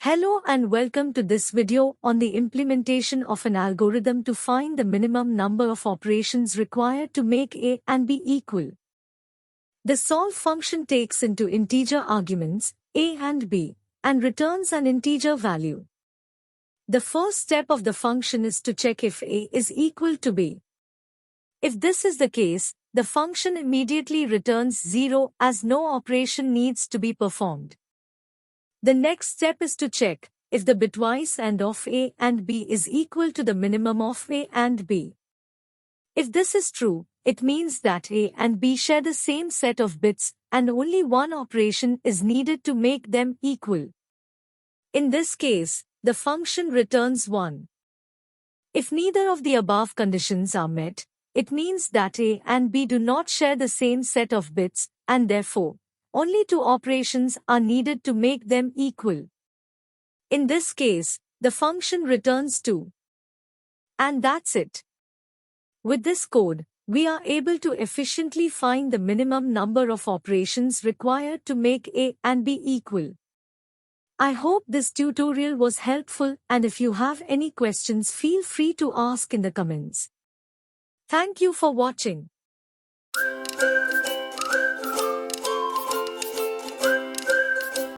Hello and welcome to this video on the implementation of an algorithm to find the minimum number of operations required to make A and B equal. The solve function takes into integer arguments, A and B, and returns an integer value. The first step of the function is to check if A is equal to B. If this is the case, the function immediately returns 0 as no operation needs to be performed. The next step is to check if the bitwise AND of A and B is equal to the minimum of A and B. If this is true, it means that A and B share the same set of bits and only one operation is needed to make them equal. In this case, the function returns 1. If neither of the above conditions are met, it means that A and B do not share the same set of bits and therefore, only 2 operations are needed to make them equal. In this case, the function returns 2. And that's it. With this code, we are able to efficiently find the minimum number of operations required to make A and B equal. I hope this tutorial was helpful, and if you have any questions, feel free to ask in the comments. Thank you for watching.